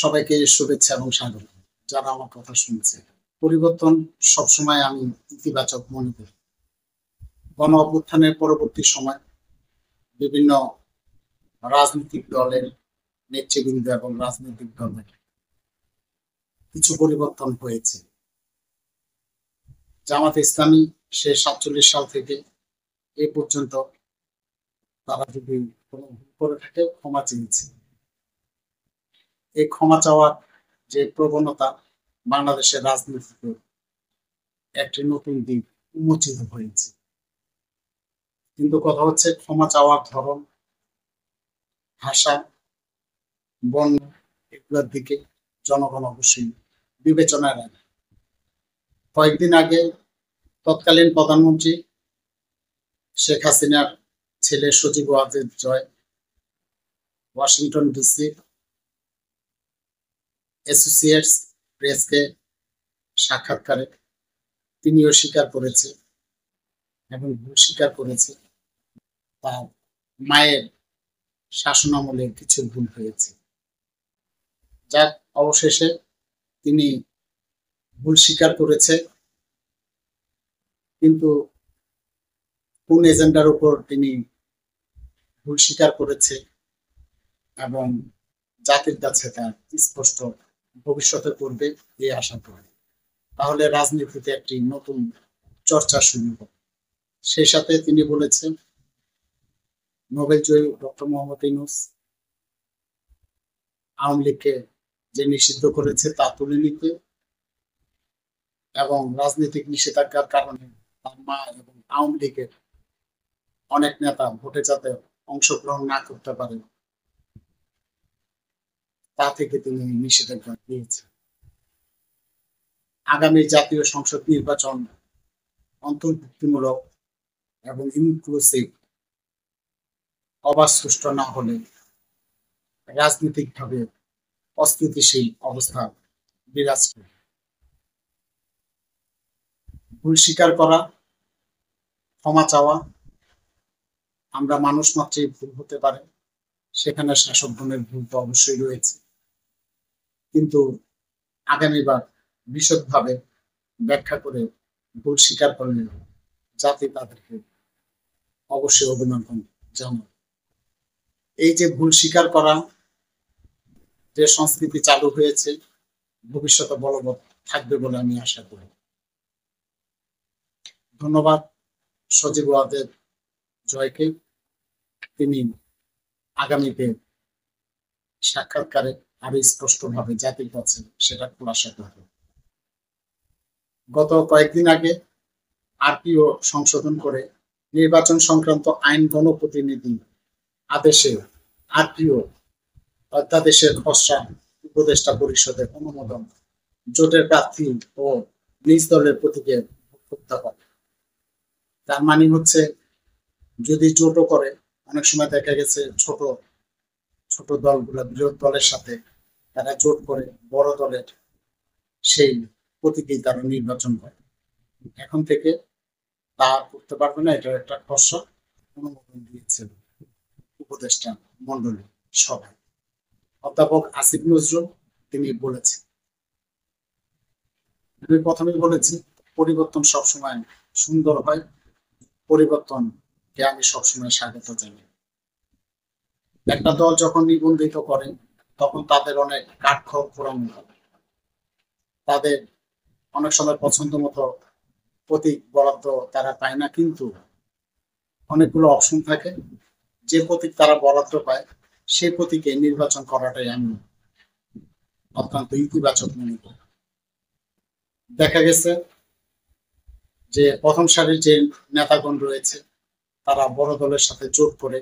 সবাইকে শুভেচ্ছা এবং স্বাগত। যারা আমার কথা শুনছে, পরিবর্তন সবসময় আমি ইতিবাচক মনে করি। গণ অভ্যুত্থানের পরবর্তী সময় বিভিন্ন রাজনৈতিক দলের নেতৃবৃন্দ এবং রাজনৈতিক দলের কিছু পরিবর্তন হয়েছে। জামাত ইসলামী সে 47 সাল থেকে এ পর্যন্ত তারা যদি কোনো ভুল করে থাকে ক্ষমা চেয়েছে। এই ক্ষমা চাওয়ার যে প্রবণতা বাংলাদেশের রাজনীতিতে একটি নতুন দিক উন্মোচিত হয়েছে। কিন্তু কথা হচ্ছে ক্ষমা চাওয়ার ধরন, ভাষা, বর্ণ এগুলোর দিকে জনগণ অবশ্যই বিবেচনায় রাখে। কয়েকদিন আগে তৎকালীন প্রধানমন্ত্রী শেখ হাসিনার ছেলে Sajeeb Wazed Joy Washington DC associates প্রেসকে সাক্ষাৎকারে তিনিও স্বীকার করেছে এবং ভুল স্বীকার করেছে তার মায়ের শাসনামলে কিছু ভুল হয়েছে। যাক, অবশেষে তিনি ভুল স্বীকার করেছে, কিন্তু কোন এজেন্ডার উপর তিনি ভুল স্বীকার করেছে এবং জাতির কাছে তার স্পষ্ট ভবিষ্যতে করবে এই আশা করে, তাহলে রাজনীতিতে একটি নতুন চর্চা শুরু হবে। সেই সাথে তিনি বলেছেন নোবেল জয়ী ডক্টর মোহাম্মদ ইউনূস আওয়ামী লীগকে যে নিষিদ্ধ করেছে তা তুলে নিতে এবং রাজনৈতিক নিষেধাজ্ঞার কারণে তার মা এবং আওয়ামী লীগের অনেক নেতা ভোটে যাতে অংশগ্রহণ না করতে পারে তা থেকে তিনি নিষেধাজ্ঞা দিয়েছেন। আগামী জাতীয় সংসদ নির্বাচন অন্তর্ভুক্তিমূলক এবং ইনক্লুসিভ অবাধ সুষ্ঠু না হলে রাজনৈতিকভাবে অস্থিতিশীল অবস্থা বিরাজ করে। ভুল স্বীকার করা, ক্ষমা চাওয়া, আমরা মানুষ মাত্রই ভুল হতে পারে, সেখানে শাসকগণের ভুল তো অবশ্যই রয়েছে, কিন্তু আগামীবার বিশদভাবে ব্যাখ্যা করে ভুল স্বীকার করলে জাতি তাদেরকে অবশ্যই অভিনন্দন জানাবে। এই যে ভুল স্বীকার করা যে সংস্কৃতি চালু হয়েছে ভবিষ্যতে বলবৎ থাকবে বলে আমি আশা করি। ধন্যবাদ সজীব ওয়াজেদ জয়কে, তিনি আগামীতে সাক্ষাৎকারে আরো স্পষ্টভাবে জাতির কাছে সেটা খুলাসা করবে। গত কয়েকদিন আগে আরপিও সংশোধন করে নির্বাচন সংক্রান্ত আইন গণপ্রতিনিধি আদেশে আরপিও অধ্যাদেশের খসড়া উপদেষ্টা পরিষদের অনুমোদন জোটের প্রার্থী ও নিজ দলের প্রতীকে করতে হবে। তার মানে হচ্ছে যদি জোটও করে, অনেক সময় দেখা গেছে ছোট ছোট দলগুলা বিরোধী দলের সাথে তারা জোট করে বড় দলের সেই প্রতীকেই তারা নির্বাচন করে। এখন থেকে তা করতে পারবে না, এটার একটা খসড়া অনুমোদন দিয়েছে উপদেষ্টা মন্ডলী সভায়। অধ্যাপক আসিফ নজরুল তিনি বলেছেন, আমি প্রথমেই বলেছি পরিবর্তন সবসময় সুন্দর হয়, পরিবর্তনকে আমি সবসময় স্বাগত জানাই। একটা দল যখন নিবন্ধিত করে তখন তাদের অনেক কাঠখড় পোড়ানো হয়, তাদের অনেক সময় পছন্দ মতো প্রতীক বরাদ্দ তারা পায় না, কিন্তু অনেকগুলো অপশন থাকে, যে প্রতীক তারা বরাদ্দ পায় সেই প্রতীকে নির্বাচন করাটাই আমি অত্যন্ত ইতিবাচক মনে করি। দেখা গেছে যে প্রথম সারির যে নেতাগণ রয়েছে তারা বড় দলের সাথে জোট করে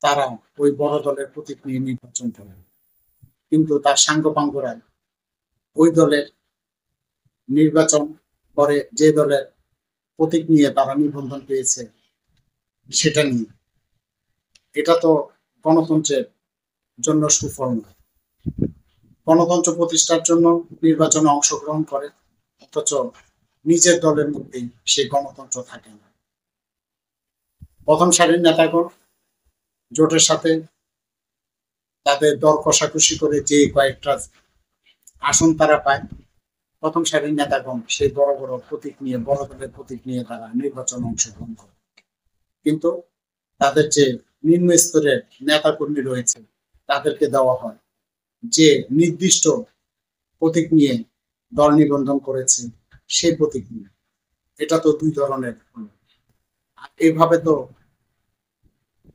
তারা ওই বড় দলের প্রতীক নিয়ে নির্বাচন করে, কিন্তু তার সাঙ্গপাঙ্গরা ওই দলের নির্বাচন করে যে দলের প্রতীক নিয়ে তারা নিবন্ধন পেয়েছে সেটা নিয়ে। এটা তো গণতন্ত্রের জন্য সুফল নয়। গণতন্ত্র প্রতিষ্ঠার জন্য নির্বাচনে অংশগ্রহণ করে, অথচ নিজের দলের মধ্যেই সেই গণতন্ত্র থাকে না। প্রথম সারির নেতাগণ জোটের সাথে তাদের দর কষাকষি করে যে কয়েকটা আসন তারা পায়, প্রথম সারির নেতাগণ সেই বড় বড় প্রতীক নিয়ে, বড় দলের প্রতীক নিয়ে তারা নির্বাচনে অংশগ্রহণ করে। কিন্তু তাদের যে নিম্ন স্তরের নেতাকর্মী রয়েছে তাদেরকে দেওয়া হয় যে নির্দিষ্ট প্রতীক নিয়ে দল নিবন্ধন করেছে সেই প্রতীক নিয়ে। এটা তো দুই ধরনের। এইভাবে তো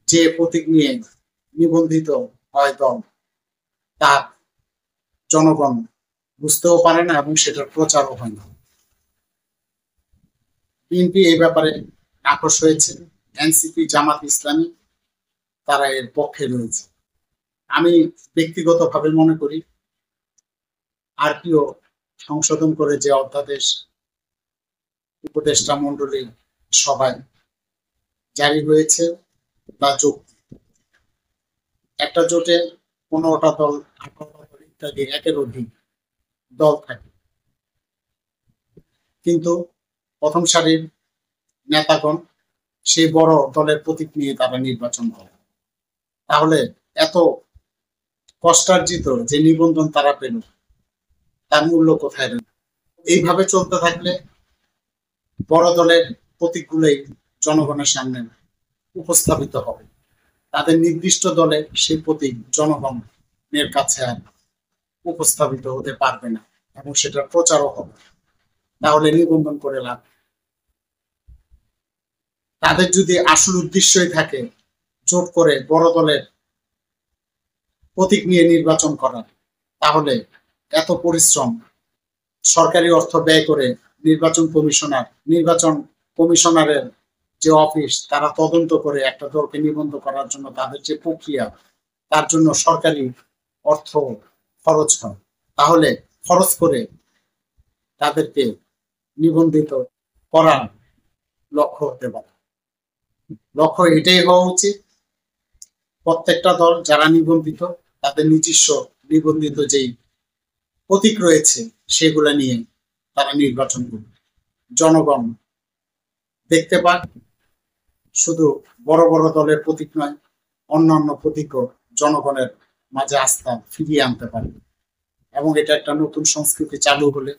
যে প্রতীক নিয়ে নিবন্ধিত হয় দল, তার জনগণ বুঝতেও পারে না এবং সেটার প্রচারও হয় না। বিএনপি এই ব্যাপারে নাকশ হয়েছে, এনসিপি, জামাত ইসলামী তারা এর পক্ষে রয়েছে। আমি ব্যক্তিগতভাবে মনে করি আরপিও সংশোধন করে যে অধ্যাদেশ উপদেষ্টা মন্ডলী সভায় জারি হয়েছে তা যুক্তি। একটা জোটে 15টা দল, 18টা দল ইত্যাদি একের অধিক দল থাকে, কিন্তু প্রথম সারির নেতাগণ সেই বড় দলের প্রতীক নিয়ে তারা নির্বাচন করে। তাহলে এত কষ্টার্জিত যে নিবন্ধন তারা পেল, তার মূল্য কোথায় রইল? এইভাবে চলতে থাকলে বড় দলের প্রতীকগুলোই জনগণের সামনে উপস্থাপিত হবে, তাদের নির্দিষ্ট দলে সেই প্রতীক জনগণের কাছে আর উপস্থাপিত হতে পারবে না এবং সেটার প্রচারও হবে। তাহলে নিবন্ধন করে লাভ। তাদের যদি আসল উদ্দেশ্যই থাকে জোট করে বড় দলের প্রতীক নিয়ে নির্বাচন করা, তাহলে এত পরিশ্রম, সরকারি অর্থ ব্যয় করে নির্বাচন কমিশনারের যে অফিস, তারা তদন্ত করে একটা দলকে নিবন্ধন করার জন্য তাদের যে প্রক্রিয়া, তার জন্য সরকারি অর্থ খরচ হয়। তাহলে খরচ করে তাদেরকে নিবন্ধিত করার লক্ষ্য হতে পারে। লক্ষ্য এটাই হওয়া উচিত, প্রত্যেকটা দল যারা নিবন্ধিত তাদের নিজস্ব নিবন্ধিত যেই প্রতীক রয়েছে সেগুলা নিয়ে তারা নির্বাচন করবে। জনগণ দেখতে পাক শুধু বড় বড় দলের প্রতীক নয়, অন্যান্য প্রতীকও জনগণের মাঝে আস্থা ফিরিয়ে আনতে পারে এবং এটা একটা নতুন সংস্কৃতি চালু হলে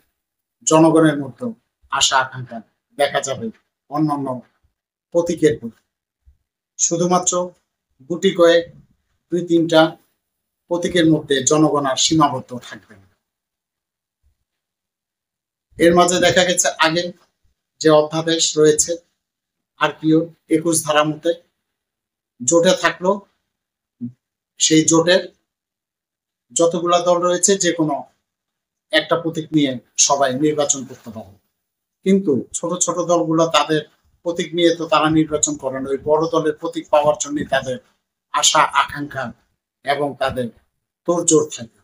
জনগণের মধ্যে আশা আকাঙ্ক্ষা দেখা যাবে অন্যান্য প্রতীকের প্রতি। শুধুমাত্র গুটি কয়েক 2-3টা প্রতীকের মধ্যে জনগণ আর সীমাবদ্ধ থাকবে না। এর মাঝে দেখা গেছে আগে যে অধ্যাদেশ রয়েছে আরপিও 21 ধারা মতে জোটে থাকলো, সেই জোটের যতগুলা দল রয়েছে যে কোনো একটা প্রতীক নিয়ে সবাই নির্বাচন করতে পারে। কিন্তু ছোট ছোট দলগুলো তাদের প্রতীক নিয়ে তো তারা নির্বাচন করে না, ওই বড় দলের প্রতীক পাওয়ার জন্য তাদের আশা আকাঙ্ক্ষা এবং তাদের তোড়জোড় থাকে।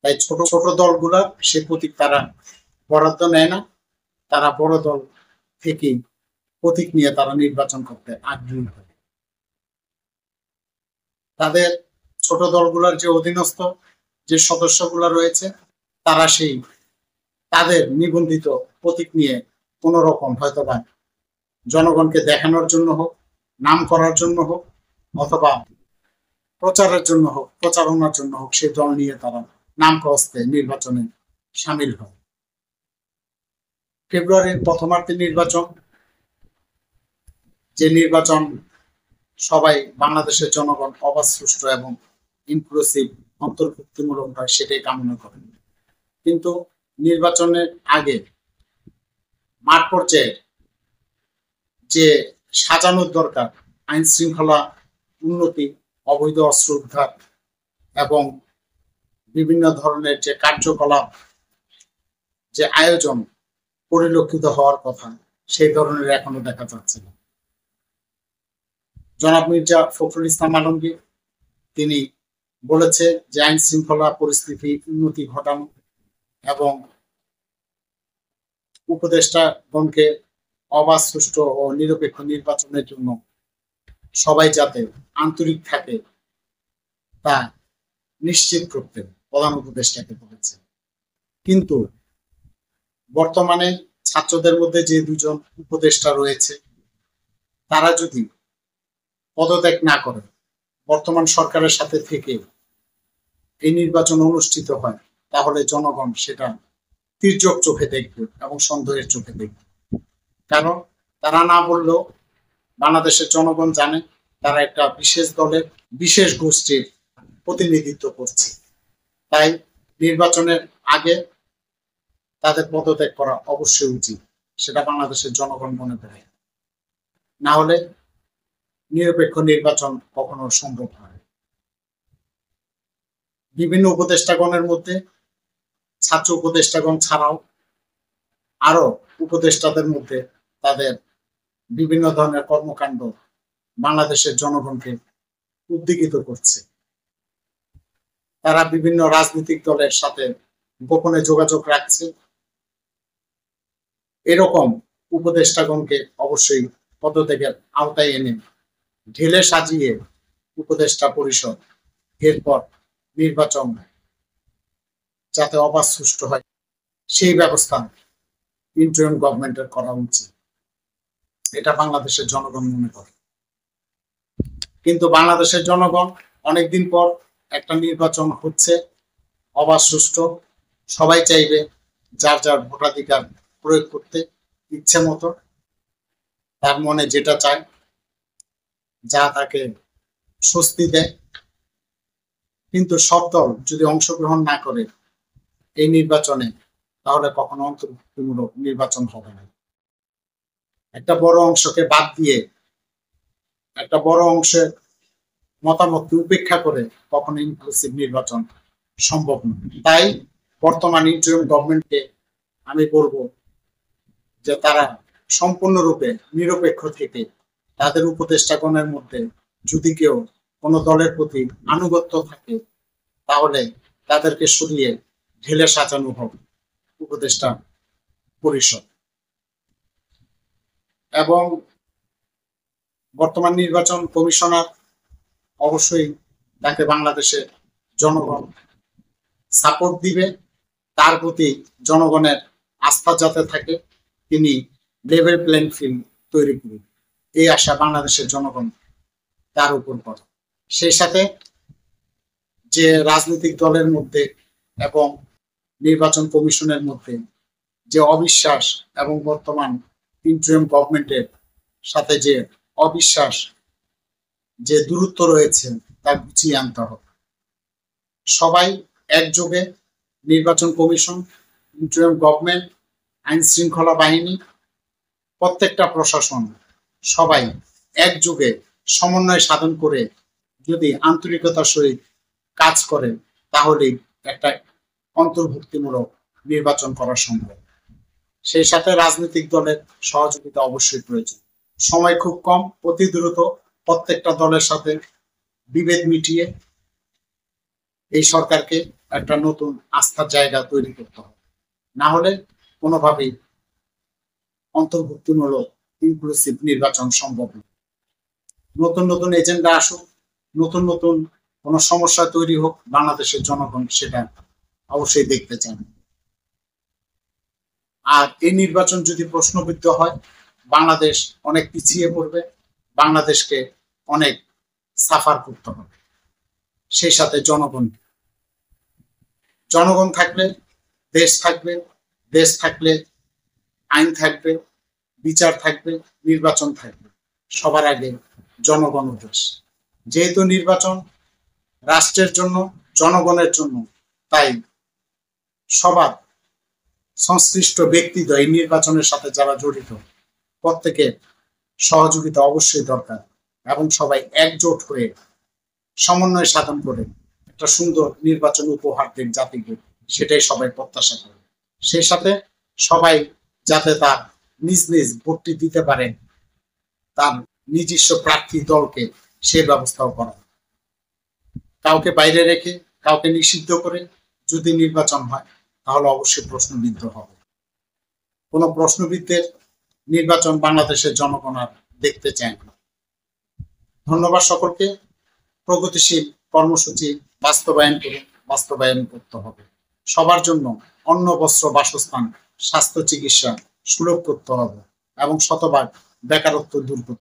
তাই ছোট ছোট দলগুলা সে প্রতীক তারা বরাদ্দ নেয় না, তারা বড় দল থেকে প্রতীক নিয়ে তারা নির্বাচন করতে আগ্রহী হয়। তাদের ছোট দলগুলোর যে অধীনস্থ যে সদস্যগুলো রয়েছে তারা সেই তাদের নিবন্ধিত প্রতীক নিয়ে কোন রকম হয়তোবা জনগণকে দেখানোর জন্য হোক, নাম করার জন্য হোক, অথবা প্রচারের জন্য হোক, প্রচারণার জন্য হোক, সেই দল নিয়ে তারা নাম প্রস্তে নির্বাচনে সামিল হয়। ফেব্রুয়ারির প্রথমার্ধে নির্বাচন, যে নির্বাচন সবাই বাংলাদেশের জনগণ অবাধ, সুষ্ঠু এবং ইনক্লুসিভ অন্তর্ভুক্তিমূলক হয় সেটাই কামনা করেন। কিন্তু নির্বাচনের আগে মাঠ পর্যায়ে যে সাজানোর দরকার, আইন শৃঙ্খলা উন্নতি, অবৈধ অস্ত্র উদ্ধার এবং বিভিন্ন ধরনের যে কার্যকলাপ, যে আয়োজন পরিলক্ষিত হওয়ার কথা, সেই ধরনের এখনো দেখা যাচ্ছে না। জনাব মির্জা ফখরুল ইসলাম আলমগীর তিনি বলেছে যে আইন শৃঙ্খলা পরিস্থিতি উন্নতি ঘটানো এবং উপদেষ্টাগণকে অবাধ, সুষ্ঠু ও নিরপেক্ষ নির্বাচনের জন্য সবাই যাতে আন্তরিক থাকে তা নিশ্চিত করতে প্রধান উপদেষ্টাকে বলেছে। কিন্তু বর্তমানে ছাত্রদের মধ্যে যে দুজন উপদেষ্টা রয়েছে তারা যদি পদত্যাগ না করে বর্তমান সরকারের সাথে থেকে এই নির্বাচন অনুষ্ঠিত হয়, তাহলে জনগণ সেটা তির্যক চোখে দেখবে এবং সন্দেহের চোখে দেখবে। কারণ তারা না বললেও বাংলাদেশের জনগণ জানে তারা একটা বিশেষ দলের বিশেষ গোষ্ঠীর প্রতিনিধিত্ব করছে। তাই নির্বাচনের আগে তাদের পদত্যাগ করা অবশ্যই উচিত, সেটা বাংলাদেশের জনগণ মনে করে। না হলে নিরপেক্ষ নির্বাচন কখনো সম্ভব হয়। বিভিন্ন উপদেষ্টাগণের মধ্যে ছাত্র উপদেষ্টাগণ ছাড়াও আরো উপদেষ্টাদের মধ্যে তাদের বিভিন্ন ধরনের কর্মকাণ্ড বাংলাদেশের জনগণকে উদ্বিগ্ন করছে। তারা বিভিন্ন রাজনৈতিক দলের সাথে গোপনে যোগাযোগ রাখছে। এরকম উপদেষ্টাগণকে অবশ্যই পদত্যাগের আওতায় এনে ঢেলে সাজিয়ে উপদেষ্টা পরিষদ এরপর নির্বাচন যাতে অবাধ সুষ্ঠু হয় সেই ব্যবস্থা ইন্টারিম গভর্নমেন্টের করা উচিত, এটা বাংলাদেশের জনগণ মনে করে। কিন্তু বাংলাদেশের জনগণ অনেকদিন পর একটা নির্বাচন হচ্ছে অবাধ সুষ্ঠু, সবাই চাইবে যার যার ভোটাধিকার প্রয়োগ করতে ইচ্ছে মতো, তার মনে যেটা চায়, যা তাকে স্বস্তি দেয়। কিন্তু সব দল যদি অংশগ্রহণ না করে এই নির্বাচনে, তাহলে কখনো অন্তর্ভুক্তিমূলক নির্বাচন হবে না। একটা বড় অংশকে বাদ দিয়ে একটা বড় অংশের মতামতকে উপেক্ষা করে কখনো ইনক্লুসিভ নির্বাচন সম্ভব নয়। তাই বর্তমান ইন্টারিম গভর্নমেন্টকে আমি বলবো যে তারা সম্পূর্ণরূপে নিরপেক্ষ থেকে তাদের উপদেষ্টাগণের মধ্যে যদি কেউ কোনো দলের প্রতি আনুগত্য থাকে, তাহলে তাদেরকে সরিয়ে ঢেলে সাজানো হোক উপদেষ্টা পরিষদ। এবং বর্তমান নির্বাচন কমিশনার অবশ্যই তাকে বাংলাদেশের জনগণ সাপোর্ট দিবে, তার প্রতি জনগণের আস্থা যাতে থাকে, তিনি লেভেল প্লেইং ফিল্ড তৈরি করুন, এই আশা বাংলাদেশের জনগণ তার উপর করে। সেই সাথে যে রাজনৈতিক দলের মধ্যে এবং নির্বাচন কমিশনের মধ্যে যে অবিশ্বাস এবং বর্তমান ইন্টারিম গভর্নমেন্টের সাথে যে অবিশ্বাস, যে দূরত্ব রয়েছে, তা গুছিয়ে আনতে হবে। সবাই একযোগে নির্বাচন কমিশন, ইন্টারিম গভর্নমেন্ট, আইন শৃঙ্খলা বাহিনী, প্রত্যেকটা প্রশাসন সবাই একযোগে সমন্বয় সাধন করে যদি আন্তরিকতার সহিত কাজ করে, তাহলে একটা অন্তর্ভুক্তিমূলক নির্বাচন করা সম্ভব। সেই সাথে রাজনৈতিক দলের সহযোগিতা অবশ্যই প্রয়োজন। সময় খুব কম, অতি দ্রুত প্রত্যেকটা দলের সাথে বিভেদ মিটিয়ে এই সরকারকে একটা নতুন আস্থার জায়গা তৈরি করতে হবে। না হলে কোনোভাবেই অন্তর্ভুক্তিমূলক ইনক্লুসিভ নির্বাচন সম্ভব নয়। নতুন নতুন এজেন্ডা আসুক, নতুন নতুন কোনো সমস্যা তৈরি হোক, বাংলাদেশের জনগণ সেটা অবশ্যই দেখতে চান। আর এই নির্বাচন যদি প্রশ্নবিদ্ধ হয়, বাংলাদেশ অনেক পিছিয়ে পড়বে, বাংলাদেশকে অনেক সাফার করতে হবে। সেই সাথে জনগণ থাকলে দেশ থাকবে, দেশ থাকলে আইন থাকবে, বিচার থাকবে, নির্বাচন থাকবে। সবার আগে জনগণ দেশ। যেহেতু নির্বাচন রাষ্ট্রের জন্য, জনগণের জন্য, তাই সবার সংশ্লিষ্ট ব্যক্তিদ্বয় এই নির্বাচনের সাথে যারা জড়িত, প্রত্যেকের সহযোগিতা অবশ্যই দরকার এবং সবাই একজোট হয়ে সমন্বয় সাধন করে একটা সুন্দর নির্বাচন উপহার দেন জাতিকে, সেটাই সবাই প্রত্যাশা করে। সেই সাথে সবাই যাতে তার নিজ নিজ ভোটটি দিতে পারে, তার নিজস্ব প্রার্থী দলকে সে ব্যবস্থাও করা। কাউকে বাইরে রেখে, কাউকে নিষিদ্ধ করে যদি নির্বাচন হয়, তাহলে অবশ্যই প্রশ্নবিদ্ধ হবে। কোন প্রশ্নবিদ্ধের নির্বাচন বাংলাদেশের জনগণ আর দেখতে চায় না। ধন্যবাদ সকলকে। প্রগতিশীল কর্মসূচি বাস্তবায়ন করতে হবে। সবার জন্য অন্ন, বস্ত্র, বাসস্থান, স্বাস্থ্য চিকিৎসা সুলভ করতে হবে এবং শতভাগ বেকারত্ব দূর করতে হবে।